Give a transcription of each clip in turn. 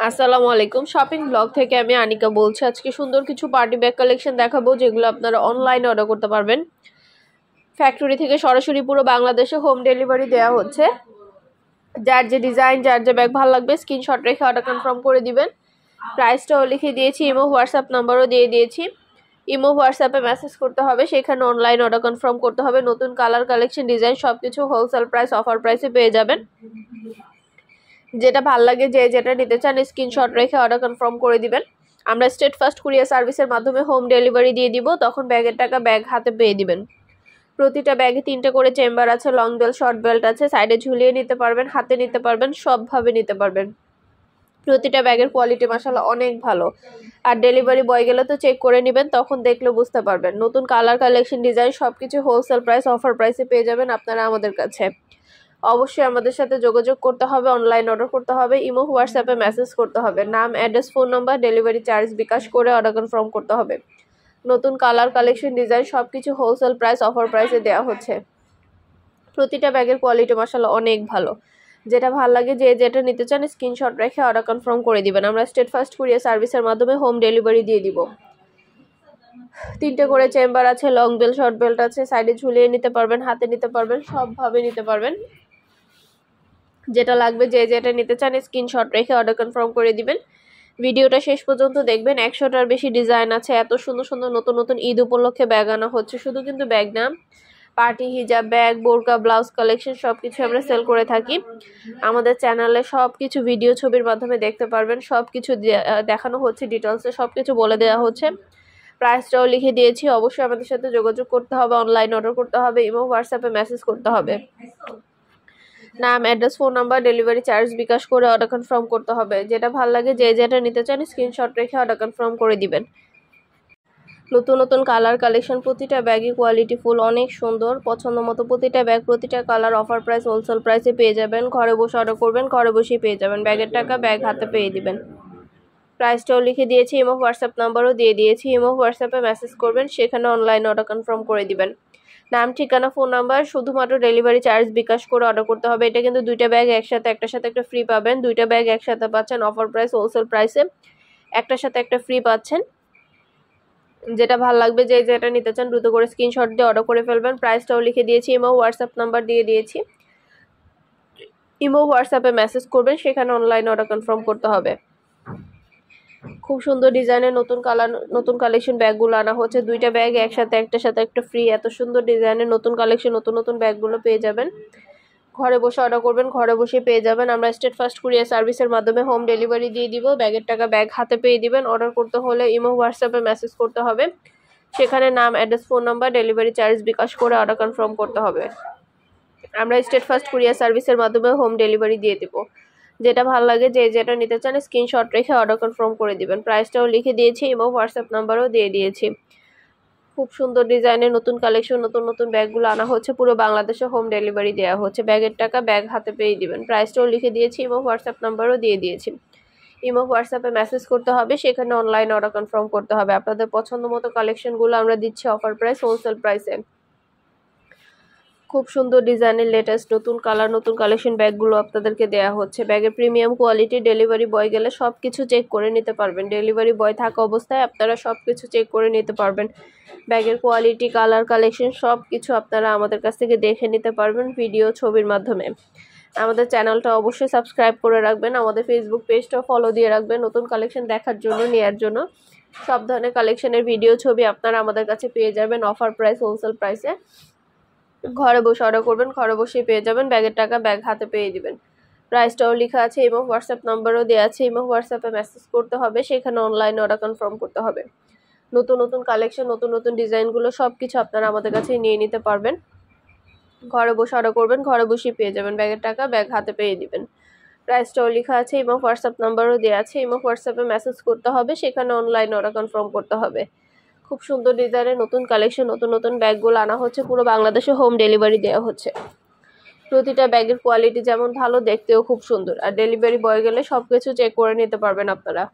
আসসালামু আলাইকুম shopping blog থেকে আমি আনিকা বলছি। আজকে সুন্দর কিছু পার্টি ব্যাগ কালেকশন দেখাবো যেগুলো আপনারা অনলাইনে অর্ডার করতে পারবেন। ফ্যাক্টরি থেকে সরাসরি পুরো বাংলাদেশে হোম ডেলিভারি দেওয়া হচ্ছে। যার যে ডিজাইন যার যে ব্যাগ ভালো লাগবে স্ক্রিনশট রেখে অর্ডার কনফার্ম করে দিবেন। প্রাইসটাও লিখে দিয়েছি, ইমো হোয়াটসঅ্যাপ নাম্বারও দিয়ে দিয়েছি। ইমো হোয়াটসঅ্যাপে মেসেজ করতে হবে, সেখানে অনলাইন অর্ডার কনফার্ম করতে হবে। নতুন কালার কালেকশন ডিজাইন সবকিছু হোলসেল প্রাইস অফার প্রাইসে পেয়ে যাবেন। যেটা ভাল লাগে যে যেটা নিতে চান স্ক্রিনশট রেখে অর্ডার কনফার্ম করে দিবেন। আমরা স্টেট ফার্স্ট কুরিয়ার সার্ভিসের মাধ্যমে হোম ডেলিভারি দিয়ে দিব, তখন ব্যাগের টাকা ব্যাগ হাতে পেয়ে দিবেন। প্রতিটা ব্যাগে 3টে করে চেম্বার আছে, লং বেল্ট শর্ট বেল্ট আছে, সাইডে ঝুলিয়ে নিতে পারবেন, হাতে নিতে পারবেন, সবভাবে নিতে পারবেন। প্রতিটা ব্যাগের কোয়ালিটি মাশাআল্লাহ অনেক ভালো। আর ডেলিভারি বয় গেলে তো চেক করে নেবেন, তখন দেখলে বুঝতে পারবেন। নতুন কালার কালেকশন ডিজাইন সবকিছু হোলসেল প্রাইস অফার প্রাইসে পেয়ে যাবেন আপনারা আমাদের কাছে। অবশ্যই আমাদের সাথে যোগাযোগ করতে হবে, অনলাইন অর্ডার করতে হবে, ইমো হোয়াটসঅ্যাপে মেসেজ করতে হবে। নাম, address, phone number, delivery charge bKash করে অর্ডার কনফার্ম করতে হবে। নতুন কালার কালেকশন ডিজাইন সবকিছু হোলসেল প্রাইস অফার প্রাইসে দেওয়া হচ্ছে। প্রতিটা ব্যাগের কোয়ালিটি মাশাআল্লাহ অনেক ভালো। যেটা ভালো লাগে যে যেটা নিতে চান স্ক্রিনশট রেখে অর্ডার কনফার্ম করে দিবেন। আমরা স্টেট ফার্স্ট কুরিয়ার সার্ভিসের মাধ্যমে হোম ডেলিভারি দিয়ে দিব। 3টে করে চেম্বার আছে, লং বেল্ট শর্ট বেল্ট আছে, সাইডে ঝুলিয়ে নিতে পারবেন, হাতে নিতে পারবেন, সবভাবে নিতে পারবেন। যেটা লাগবে যে যেটা নিতে চান স্ক্রিনশট রেখে অর্ডার কনফার্ম করে দিবেন। ভিডিওটা শেষ পর্যন্ত দেখবেন। 100টার বেশি ডিজাইন আছে, এত সুন্দর সুন্দর নতুন নতুন ঈদ উপলক্ষে ব্যাগ আনা হচ্ছে। শুধু কিন্তু ব্যাগ না, পার্টি হিজাব, ব্যাগ, বোরকা, ব্লাউজ কালেকশন সবকিছু আমরা সেল করে থাকি। আমাদের চ্যানেলে সবকিছু ভিডিও ছবির মাধ্যমে দেখতে পারবেন। সবকিছু দেখানো হচ্ছে, ডিটেলসে সবকিছু বলে দেওয়া হচ্ছে। প্রাইসটাও লিখে দিয়েছি। অবশ্যই আমাদের সাথে যোগাযোগ করতে হবে, অনলাইন অর্ডার করতে হবে, ইমো হোয়াটসঅ্যাপে মেসেজ করতে হবে। নাম, address, phone number, delivery charge bKash করে অর্ডার কনফার্ম করতে হবে। যেটা ভালো লাগে যে যেটা নিতে চান স্ক্রিনশট রেখে অর্ডার কনফার্ম করে দিবেন। নতুন নতুন কালার কালেকশন, প্রতিটা ব্যাগই কোয়ালিটি ফুল, অনেক সুন্দর। পছন্দ মতো প্রতিটা ব্যাগ, প্রতিটা কালার অফার প্রাইস হোলসেল প্রাইসে পেয়ে যাবেন। ঘরে বসে অর্ডার করবেন, ঘরে বসেই পেয়ে যাবেন। ব্যাগের টাকা ব্যাগ হাতে পেয়ে দিবেন। প্রাইসটাও লিখে দিয়েছি, ইমো হোয়াটসঅ্যাপ নাম্বারও দিয়ে দিয়েছি। ইমো হোয়াটসঅ্যাপে মেসেজ করবেন, সেখানে অনলাইন অর্ডার কনফার্ম করে দিবেন। নাম, ঠিকানা, ফোন নাম্বার, শুধুমাত্র ডেলিভারি চার্জ বিকাশ করে অর্ডার করতে হবে। এটা কিন্তু 2টা ব্যাগ একসাথে, একটার সাথে একটা ফ্রি পাবেন। 2টা ব্যাগ একসাথে পাচ্ছেন অফার প্রাইস হোলসেল প্রাইসে, একটার সাথে একটা ফ্রি পাচ্ছেন। যেটা ভালো লাগবে যে যেটা নিতে চান দ্রুত করে স্ক্রিনশট দিয়ে অর্ডার করে ফেলবেন। প্রাইসটাও লিখে দিয়েছি, ইমো হোয়াটসঅ্যাপ নাম্বার দিয়ে দিয়েছি। ইমো হোয়াটসঅ্যাপে মেসেজ করবেন, সেখানে অনলাইন অর্ডার কনফার্ম করতে হবে। খুব সুন্দর ডিজাইনের নতুন কালার নতুন কালেকশন ব্যাগগুলো আনা হচ্ছে। 2টা ব্যাগ একসাথে, একটার সাথে একটা ফ্রি। এত সুন্দর ডিজাইনের নতুন কালেকশন নতুন নতুন ব্যাগগুলো পেয়ে যাবেন। ঘরে বসে অর্ডার করবেন, ঘরে বসে পেয়ে যাবেন। আমরা স্টেট ফার্স্ট কুরিয়ার সার্ভিসের মাধ্যমে হোম ডেলিভারি দিয়ে দিব। ব্যাগের টাকা ব্যাগ হাতে পেয়ে দিবেন। অর্ডার করতে হলে ইমো হোয়াটসঅ্যাপে মেসেজ করতে হবে, সেখানে নাম, address, phone number, delivery charge bKash করে অর্ডার কনফার্ম করতে হবে। আমরা স্টেট ফার্স্ট কুরিয়ার সার্ভিসের মাধ্যমে হোম ডেলিভারি দিয়ে দেব। যেটা ভালো লাগে যে যেটা নিতে চান স্ক্রিনশট রেখে অর্ডার কনফার্ম করে দিবেন। প্রাইসটাও লিখে দিয়েছি, ইমো হোয়াটসঅ্যাপ নাম্বারও দিয়ে দিয়েছি। খুব সুন্দর ডিজাইনের নতুন কালেকশন নতুন নতুন ব্যাগগুলো আনা হচ্ছে। পুরো বাংলাদেশে হোম ডেলিভারি দেওয়া হচ্ছে। ব্যাগের টাকা ব্যাগ হাতে পেয়ে দিবেন। প্রাইসটাও লিখে দিয়েছি, ইমো হোয়াটসঅ্যাপ নাম্বারও দিয়ে দিয়েছি। ইমো হোয়াটসঅ্যাপে মেসেজ করতে হবে, সেখানে অনলাইন অর্ডার কনফার্ম করতে হবে। আপনাদের পছন্দ মতো কালেকশনগুলো আমরা দিচ্ছি অফার প্রাইস হোলসেল প্রাইসে। খুব সুন্দর ডিজাইনের লেটেস্ট নতুন কালার নতুন কালেকশন ব্যাগগুলো আপনাদেরকে দেওয়া হচ্ছে। ব্যাগের প্রিমিয়াম কোয়ালিটি, ডেলিভারি বয় গেলে সব কিছু চেক করে নিতে পারবেন। ডেলিভারি বয় থাকা অবস্থায় আপনারা সব কিছু চেক করে নিতে পারবেন। ব্যাগের কোয়ালিটি, কালার, কালেকশন সব কিছু আপনারা আমাদের কাছ থেকে দেখে নিতে পারবেন ভিডিও ছবির মাধ্যমে। আমাদের চ্যানেলটা অবশ্যই সাবস্ক্রাইব করে রাখবেন। আমাদের ফেসবুক পেজটাও ফলো দিয়ে রাখবেন নতুন কালেকশন দেখার জন্য, নেওয়ার জন্য। সব ধরনের কালেকশনের ভিডিও ছবি আপনারা আমাদের কাছে পেয়ে যাবেন অফার প্রাইস হোলসেল প্রাইসে। ঘরে বসে অর্ডার করবেন, ঘরে বসেই পেয়ে যাবেন। ব্যাগের টাকা ব্যাগ হাতে পেয়ে দিবেন। প্রাইসটাও লেখা আছে এবং হোয়াটসঅ্যাপ নাম্বারও দেওয়া আছে। এবং হোয়াটসঅ্যাপে মেসেজ করতে হবে, সেখানে অনলাইনে অর্ডার কনফার্ম করতে হবে। নতুন নতুন কালেকশন নতুন নতুন ডিজাইনগুলো সব কিছু আপনারা আমাদের কাছে নিয়ে নিতে পারবেন। ঘরে বসে অর্ডার করবেন, ঘরে বসেই পেয়ে যাবেন। ব্যাগের টাকা ব্যাগ হাতে পেয়ে দিবেন। প্রাইসটাও লেখা আছে এবং হোয়াটসঅ্যাপ নাম্বারও দেওয়া আছে। এবং হোয়াটসঅ্যাপে মেসেজ করতে হবে, সেখানে অনলাইনে অর্ডার কনফার্ম করতে হবে। খুব সুন্দর ডিজাইনের নতুন কালেকশন নতুন নতুন ব্যাগগুলো আনা হচ্ছে। পুরো বাংলাদেশে হোম ডেলিভারি দেওয়া হচ্ছে। প্রতিটা ব্যাগের কোয়ালিটি যেমন ভালো, দেখতেও খুব সুন্দর। আর ডেলিভারি বয় গেলে সব কিছু চেক করে নিতে পারবেন আপনারা।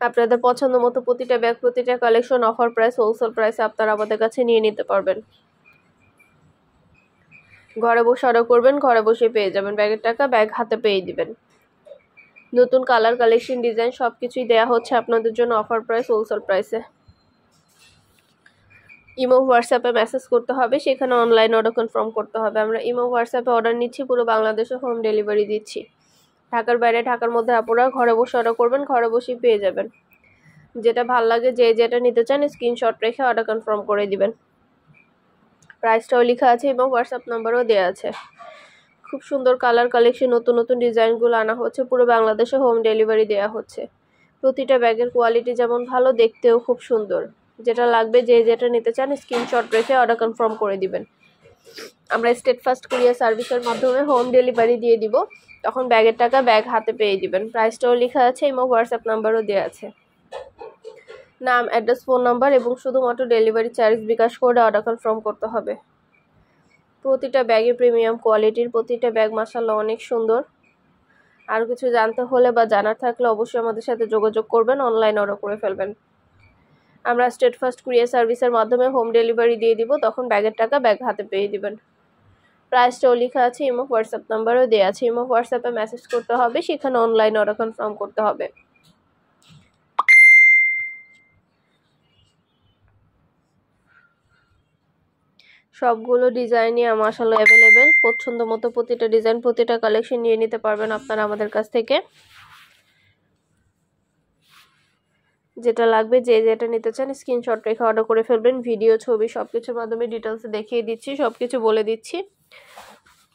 আপনাদের পছন্দ মতো প্রতিটা ব্যাগ প্রতিটা কালেকশন অফার প্রাইস হোলসেল প্রাইসে আপনারা আমাদের কাছে নিয়ে নিতে পারবেন। ঘরে বসে অর্ডার করবেন, ঘরে বসে পেয়ে যাবেন। ব্যাগের টাকা ব্যাগ হাতে পেয়ে দিবেন। নতুন কালার কালেকশন ডিজাইন সব কিছুই দেওয়া হচ্ছে আপনাদের জন্য অফার প্রাইস, হোলসেল প্রাইসে। ইমো হোয়াটসঅ্যাপে মেসেজ করতে হবে, সেখানে অনলাইন অর্ডার কনফার্ম করতে হবে। আমরা ইমো হোয়াটসঅ্যাপে অর্ডার নিচ্ছি, পুরো বাংলাদেশে হোম ডেলিভারি দিচ্ছি। ঢাকার বাইরে, ঢাকার মধ্যে আপনারা ঘরে বসে অর্ডার করবেন, ঘরে বসেই পেয়ে যাবেন। যেটা ভাল লাগে, যে যেটা নিতে চান স্ক্রিনশট রেখে অর্ডার কনফার্ম করে দিবেন। প্রাইসটাও লেখা আছে এবং হোয়াটসঅ্যাপ নাম্বারও দেওয়া আছে। খুব সুন্দর কালার কালেকশন, নতুন নতুন ডিজাইনগুলো আনা হচ্ছে, পুরো বাংলাদেশে হোম ডেলিভারি দেওয়া হচ্ছে। প্রতিটা ব্যাগের কোয়ালিটি যেমন ভালো, দেখতেও খুব সুন্দর। যেটা লাগবে, যে যেটা নিতে চান স্ক্রিনশট রেখে অর্ডার কনফার্ম করে দিবেন। আমরা স্টেটফাস্ট কুরিয়ার সার্ভিসের মাধ্যমে হোম ডেলিভারি দিয়ে দিব, তখন ব্যাগের টাকা ব্যাগ হাতে পেয়ে দিবেন। প্রাইসটাও লেখা আছে এবং হোয়াটসঅ্যাপ নাম্বারও দেওয়া আছে। নাম, অ্যাড্রেস, ফোন নাম্বার এবং শুধুমাত্র ডেলিভারি চার্জ বিকাশ করে অর্ডার কনফার্ম করতে হবে। প্রতিটা ব্যাগে প্রিমিয়াম কোয়ালিটির, প্রতিটা ব্যাগ মাশাআল্লাহ অনেক সুন্দর। আর কিছু জানতে হলে বা জানার থাকলে অবশ্যই আমাদের সাথে যোগাযোগ করবেন, অনলাইন অর্ডার করে ফেলবেন। আমরা স্টেটফাস্ট কুরিয়ার সার্ভিসের মাধ্যমে হোম ডেলিভারি দিয়ে দিব, তখন ব্যাগের টাকা ব্যাগ হাতে পেয়ে দিবেন। প্রাইসটাও লেখা আছে এবং হোয়াটসঅ্যাপ নাম্বারও দেওয়া আছে। এবং হোয়াটসঅ্যাপে মেসেজ করতে হবে, সেখানে অনলাইন অর্ডার কনফার্ম করতে হবে। সবগুলো ডিজাইনই মাশাআল্লাহ অ্যাভেলেবেল। পছন্দ মতো প্রতিটা ডিজাইন, প্রতিটা কালেকশন নিয়ে নিতে পারবেন আপনারা আমাদের কাছ থেকে। যেটা লাগবে, যে যেটা নিতে চান স্ক্রিনশট রেখে অর্ডার করে ফেলবেন। ভিডিও, ছবি সব কিছুর মাধ্যমে ডিটেলসে দেখিয়ে দিচ্ছি, সব কিছু বলে দিচ্ছি।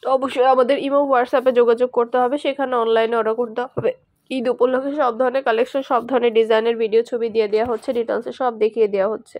তো অবশ্যই আমাদের ইমো হোয়াটসঅ্যাপে যোগাযোগ করতে হবে, সেখানে অনলাইনে অর্ডার করতে হবে। ঈদ উপলক্ষে সব ধরনের কালেকশন, সব ধরনের ডিজাইনের ভিডিও, ছবি দিয়ে দেওয়া হচ্ছে, ডিটেলসে সব দেখিয়ে দেওয়া হচ্ছে।